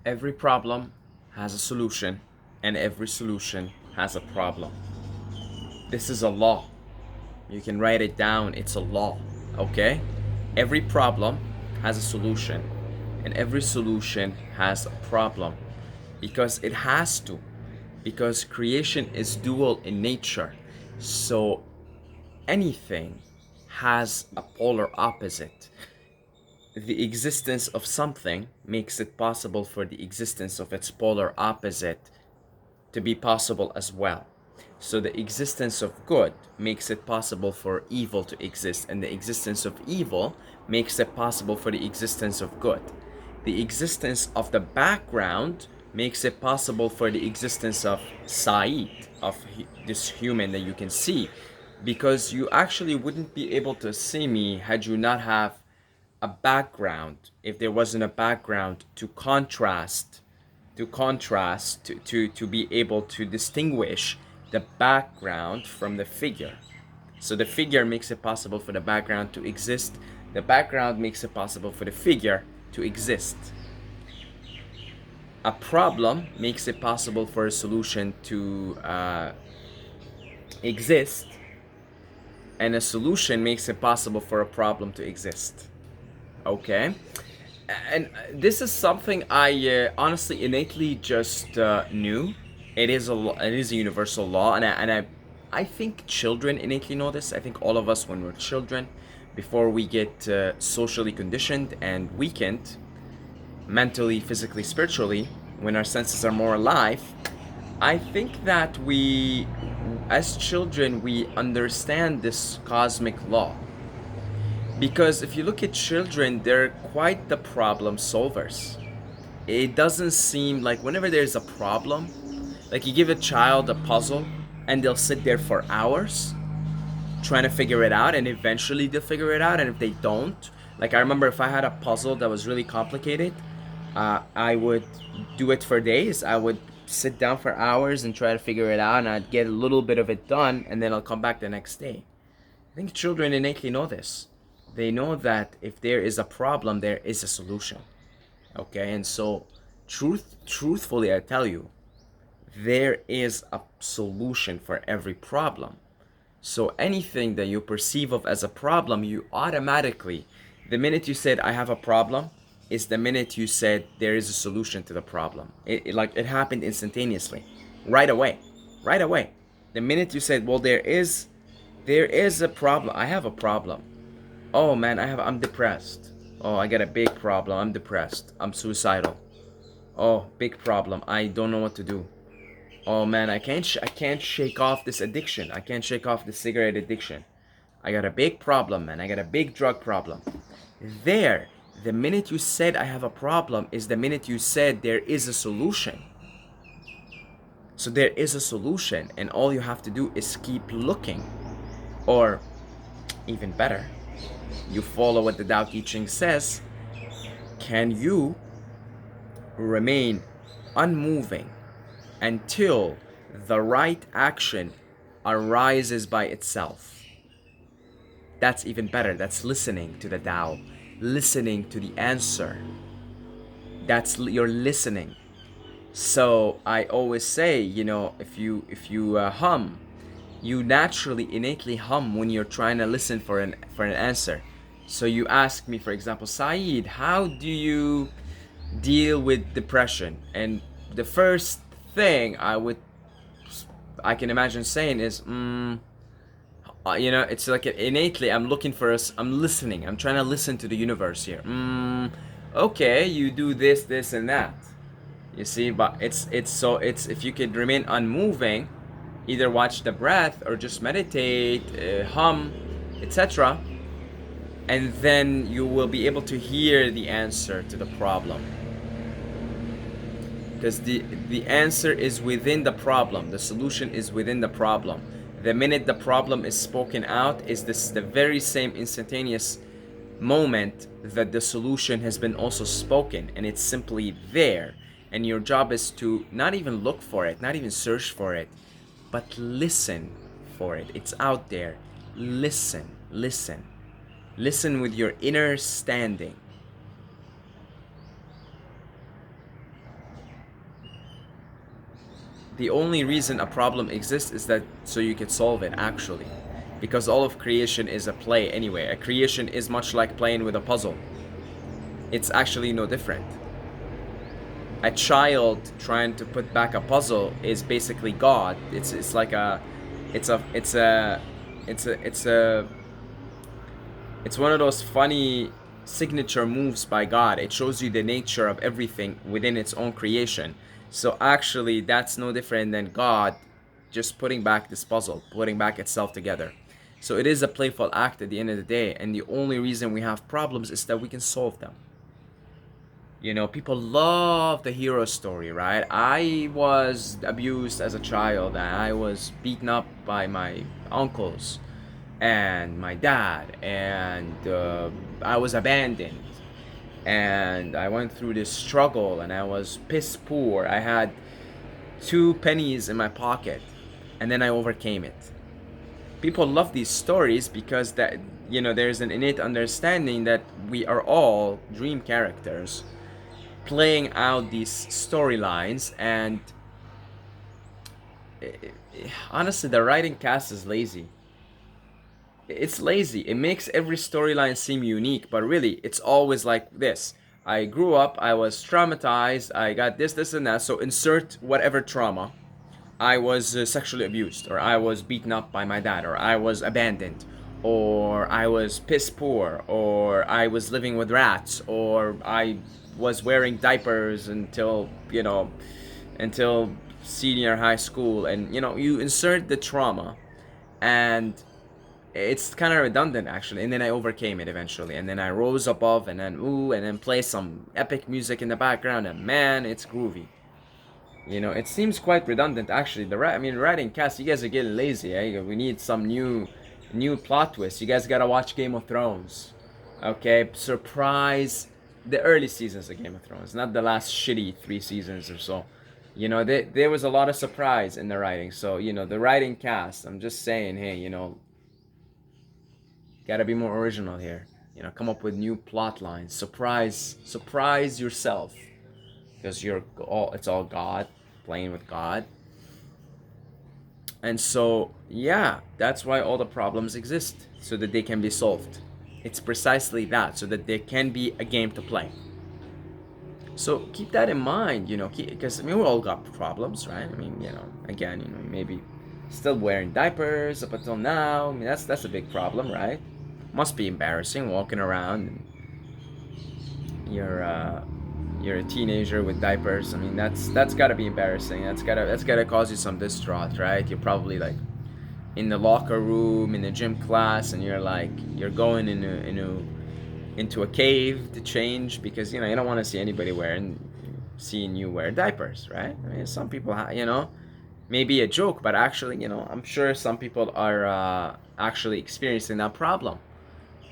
Every problem has a solution, and every solution has a problem. This is a law. You can write it down, it's a law, okay? Every problem has a solution, and every solution has a problem because it has to. Because creation is dual in nature. So anything has a polar opposite. The existence of something makes it possible for the existence of its polar opposite to be possible as well. So the existence of good makes it possible for evil to exist, and the existence of evil makes it possible for the existence of good. The existence of the background makes it possible for the existence of Said, of this human that you can see, because you actually wouldn't be able to see me had you not have a background, if there wasn't a background to be able to distinguish the background from the figure. So the figure makes it possible for the background to exist. The background makes it possible for the figure to exist. A problem makes it possible for a solution to exist, and a solution makes it possible for a problem to exist. Okay? And this is something I honestly innately just knew. It is a universal law, and I think children innately know this. I think all of us, when we're children, before we get socially conditioned and weakened, mentally, physically, spiritually, when our senses are more alive, I think that we, as children, we understand this cosmic law. Because if you look at children, they're quite the problem solvers. It doesn't seem like whenever there's a problem, like you give a child a puzzle and they'll sit there for hours trying to figure it out, and eventually they'll figure it out. And if they don't, like I remember if I had a puzzle that was really complicated, I would do it for days. I would sit down for hours and try to figure it out, and I'd get a little bit of it done, and then I'll come back the next day. I think children innately know this. They know that if there is a problem, there is a solution. Okay, and so truthfully, I tell you, there is a solution for every problem. So anything that you perceive of as a problem, you automatically, the minute you said I have a problem, is the minute you said there is a solution to the problem. It happened instantaneously, right away, right away. The minute you said, well, there is a problem. I have a problem. Oh man, I'm depressed. Oh, I got a big problem. I'm depressed. I'm suicidal. Oh, big problem. I don't know what to do. Oh man, I can't shake off this addiction. I can't shake off the cigarette addiction. I got a big problem, man. I got a big drug problem. There, the minute you said I have a problem is the minute you said there is a solution. So there is a solution, and all you have to do is keep looking. Or even better, you follow what the Tao Te Ching says. Can you remain unmoving until the right action arises by itself? That's even better. That's listening to the Tao, listening to the answer. That's you're listening. So I always say, if you hum, you naturally innately hum when you're trying to listen for an answer. So you ask me, for example, Saeed, how do you deal with depression? And the first thing I can imagine saying is, it's like innately I'm looking for us. I'm listening. I'm trying to listen to the universe here. Okay, you do this, this, and that. You see, but it's if you could remain unmoving, either watch the breath or just meditate, hum, etc., and then you will be able to hear the answer to the problem. Because the answer is within the problem, the solution is within the problem. The minute the problem is spoken out is this the very same instantaneous moment that the solution has been also spoken, and it's simply there. And your job is to not even look for it, not even search for it, but listen for it. It's out there. Listen, listen. Listen with your inner standing. The only reason a problem exists is that so you can solve it actually. Because all of creation is a play anyway. A creation is much like playing with a puzzle. It's actually no different. A child trying to put back a puzzle is basically God. It's like a it's a it's a it's one of those funny signature moves by God. It shows you the nature of everything within its own creation. So actually that's no different than God just putting back this puzzle, putting back itself together. So it is a playful act at the end of the day, and the only reason we have problems is that we can solve them. You know, people love the hero story, right? I was abused as a child and I was beaten up by my uncles and my dad, and I was abandoned. And I went through this struggle and I was piss poor. I had 2 pennies in my pocket and then I overcame it. People love these stories because that, you know, there's an innate understanding that we are all dream characters playing out these storylines. And honestly, the writing cast is lazy. It's lazy. It makes every storyline seem unique, but really it's always like this. I grew up, I was traumatized, I got this and that, so insert whatever trauma. I was sexually abused, or I was beaten up by my dad, or I was abandoned, or I was piss poor, or I was living with rats, or I was wearing diapers until, you know, until senior high school. And, you know, you insert the trauma, and it's kind of redundant actually. And then I overcame it eventually, and then I rose above, and then ooh, and then play some epic music in the background, and man, it's groovy. You know, it seems quite redundant actually. Writing cast, you guys are getting lazy. Eh? We need some new plot twists. You guys gotta watch Game of Thrones. Okay, surprise the early seasons of Game of Thrones, not the last shitty 3 seasons or so. You know, there was a lot of surprise in the writing. So, you know, the writing cast, I'm just saying, hey, you know, gotta be more original here. You know, come up with new plot lines. Surprise yourself, because it's all God, playing with God. And so, yeah, that's why all the problems exist, so that they can be solved. It's precisely that, so that there can be a game to play. So keep that in mind, you know, because I mean, we all got problems, right? I mean, you know, again, you know, maybe still wearing diapers up until now. I mean, that's a big problem, right? Must be embarrassing walking around and you're a teenager with diapers. I mean, that's got to be embarrassing. That's gotta cause you some distraught, right? You're probably like in the locker room in the gym class, and you're going into a cave to change, because you know you don't want to see anybody seeing you wear diapers, right? I mean, some people, you know, maybe a joke, but actually, you know, I'm sure some people are actually experiencing that problem.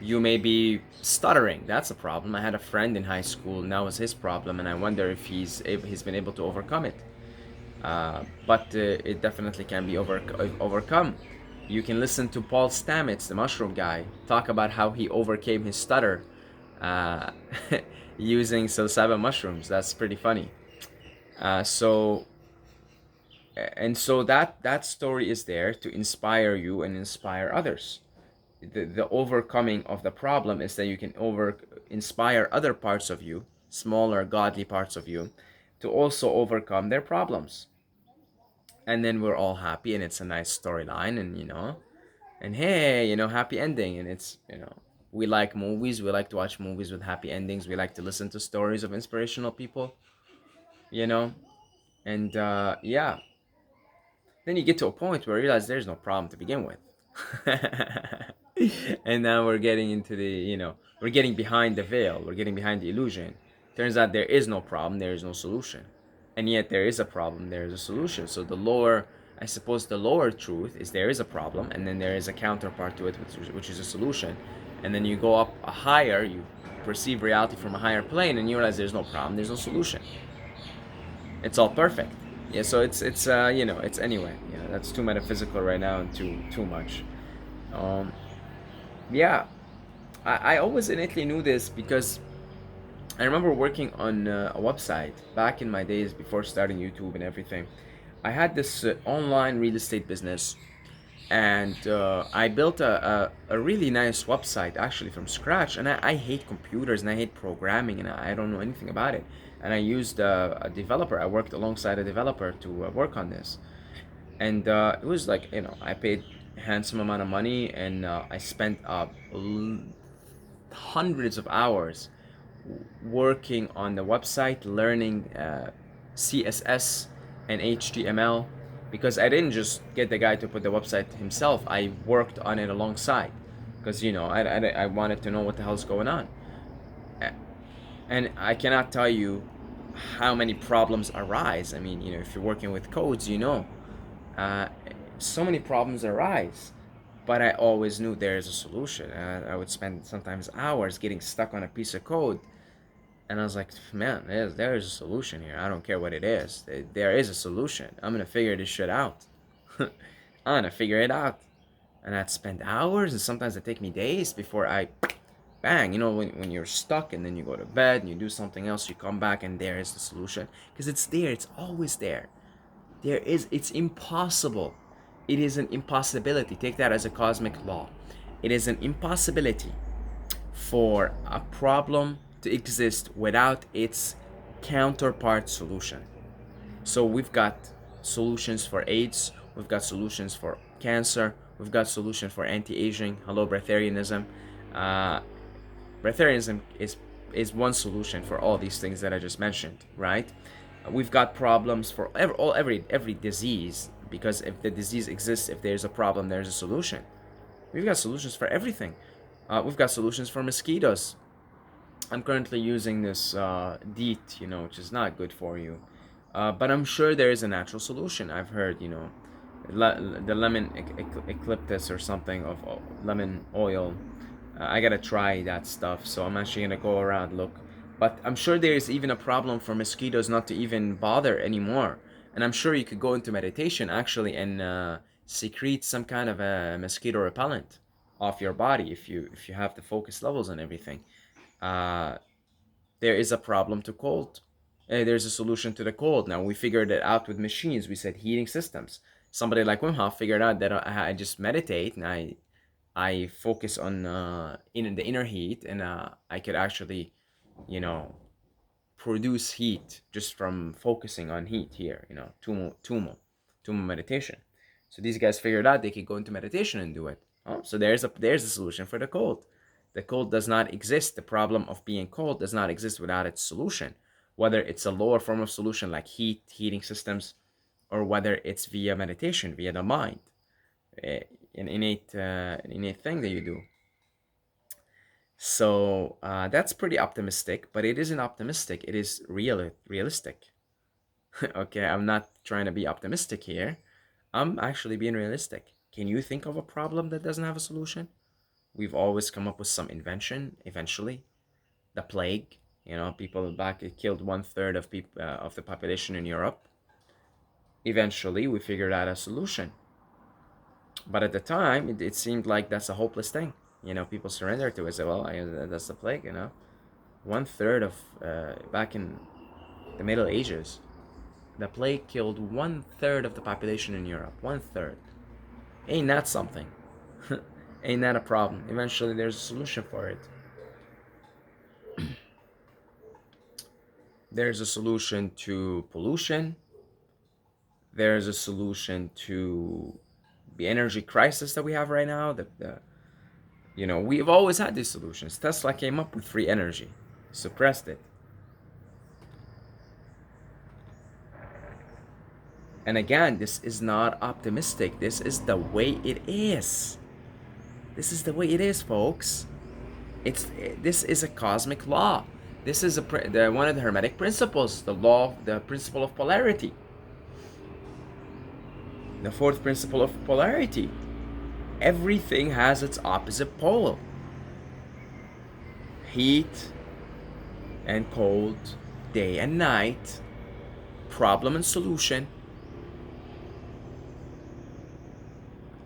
You may be stuttering. That's a problem. I had a friend in high school, and that was his problem, and I wonder if he's been able to overcome it. But it definitely can be overcome. You can listen to Paul Stamets, the mushroom guy, talk about how he overcame his stutter uh, using psilocybin mushrooms. That's pretty funny. So that story is there to inspire you and inspire others. The overcoming of the problem is that you can inspire other parts of you, smaller godly parts of you, to also overcome their problems. And then we're all happy, and it's a nice storyline, and you know, and hey, you know, happy ending. And it's, you know, we like movies, we like to watch movies with happy endings, we like to listen to stories of inspirational people, you know. And yeah, then you get to a point where you realize there's no problem to begin with. And now we're getting into the, you know, we're getting behind the veil, we're getting behind the illusion. Turns out there is no problem, there is no solution. And yet there is a problem, there is a solution. So I suppose the lower truth is there is a problem, and then there is a counterpart to it, which is a solution. And then you go up a higher, you perceive reality from a higher plane, and you realize there's no problem, there's no solution. It's all perfect. Yeah, so it's you know, it's anyway. You know, that's too metaphysical right now and too much. Um, yeah, I always innately knew this because I remember working on a website back in my days before starting YouTube and everything. I had this online real estate business, and I built a really nice website actually from scratch. And I hate computers and I hate programming and I don't know anything about it. And I used a developer. I worked alongside a developer to work on this, and it was like, I paid a handsome amount of money, and I spent hundreds of hours working on the website, learning CSS and HTML, because I didn't just get the guy to put the website himself. I worked on it alongside because I wanted to know what the hell's going on. And I cannot tell you how many problems arise. I mean, if you're working with codes, uh, so many problems arise. But I always knew there's a solution. I would spend sometimes hours getting stuck on a piece of code, and I was like, man, there's a solution here. I don't care what it is. There is a solution. I'm gonna figure this shit out. I'm gonna figure it out. And I'd spend hours, and sometimes it take me days before I, bang. When you're stuck, and then you go to bed and you do something else, you come back, and there is the solution. Because it's there. It's always there. It's impossible. It is an impossibility. Take that as a cosmic law. It is an impossibility for a problem to exist without its counterpart solution. So we've got solutions for AIDS, we've got solutions for cancer, we've got solutions for anti-aging. Hello, breatharianism. Uh, breatharianism is one solution for all these things that I just mentioned, right? We've got problems for every disease, because if the disease exists, if there's a problem, there's a solution. We've got solutions for everything. We've got solutions for mosquitoes. I'm currently using this DEET, which is not good for you. But I'm sure there is a natural solution. I've heard, the lemon eucalyptus or something of lemon oil. I gotta try that stuff, so I'm actually gonna go around look. But I'm sure there is even a problem for mosquitoes not to even bother anymore. And I'm sure you could go into meditation actually and secrete some kind of a mosquito repellent off your body if you have the focus levels and everything. Uh, there is a problem to cold. There's a solution to the cold. Now we figured it out with machines. We said heating systems. Somebody like Wim Hof figured out that I just meditate and I focus on in the inner heat, and I could actually, you know, produce heat just from focusing on heat here. Tumo meditation. So these guys figured out they could go into meditation and do it. Oh, so there's a solution for the cold. The cold does not exist. The problem of being cold does not exist without its solution. Whether it's a lower form of solution like heating systems, or whether it's via meditation, via the mind, eh, an innate thing that you do. So that's pretty optimistic, but it isn't optimistic. It is realistic. Okay, I'm not trying to be optimistic here. I'm actually being realistic. Can you think of a problem that doesn't have a solution? We've always come up with some invention eventually. The plague, people back, it killed 1/3 of people of the population in Europe. Eventually, we figured out a solution. But at the time, it seemed like that's a hopeless thing. People surrendered to it. Say, well, that's the plague. 1/3 of back in the Middle Ages, the plague killed 1/3 of the population in Europe. 1/3. Ain't that something? Ain't that a problem? Eventually, there's a solution for it. There's a solution to pollution. There's a solution to the energy crisis that we have right now. We've always had these solutions. Tesla came up with free energy, suppressed it. And again, this is not optimistic. This is the way it is. This is the way it is, folks. This is a cosmic law. This is one of the Hermetic principles, the principle of polarity. The fourth principle of polarity. Everything has its opposite pole. Heat and cold, day and night, problem and solution.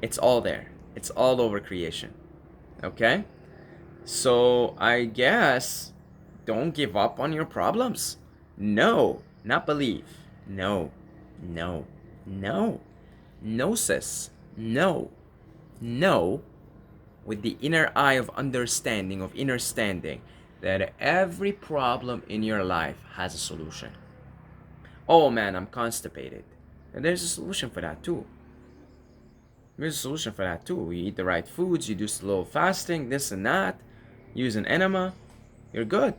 It's all there. It's all over creation. Okay? So I guess don't give up on your problems. No, not believe. No, no. No. Gnosis. No. No. With the inner eye of understanding, of inner standing, that every problem in your life has a solution. Oh man, I'm constipated. And there's a solution for that too. There's a solution for that too. You eat the right foods, you do slow fasting, this and that, use an enema, you're good.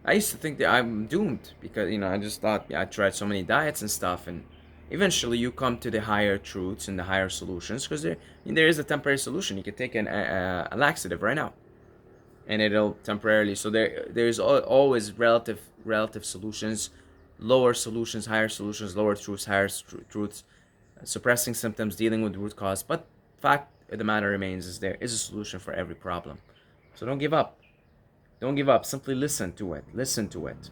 I used to think that I'm doomed because, I just thought, I tried so many diets and stuff, and eventually you come to the higher truths and the higher solutions because there is a temporary solution. You can take a laxative right now, and it'll temporarily. So there's always relative solutions, lower solutions, higher solutions, lower truths, higher truths, suppressing symptoms, dealing with root cause. But fact of the matter remains is there is a solution for every problem. So don't give up. Don't give up. Simply listen to it. Listen to it.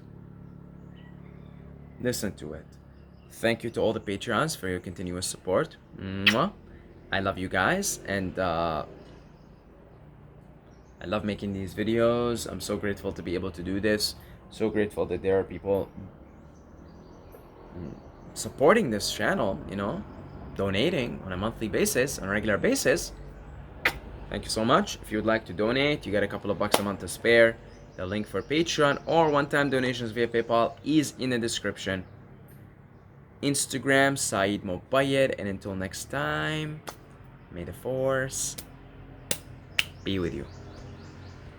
Listen to it. Thank you to all the Patreons for your continuous support. Mwah. I love you guys, and I love making these videos. I'm so grateful to be able to do this. So grateful that there are people supporting this channel, donating on a monthly basis, on a regular basis. Thank you so much. If you would like to donate, you get a couple of bucks a month to spare. The link for Patreon or one-time donations via PayPal is in the description. Instagram, Saeed Mobayed. And until next time, may the force be with you.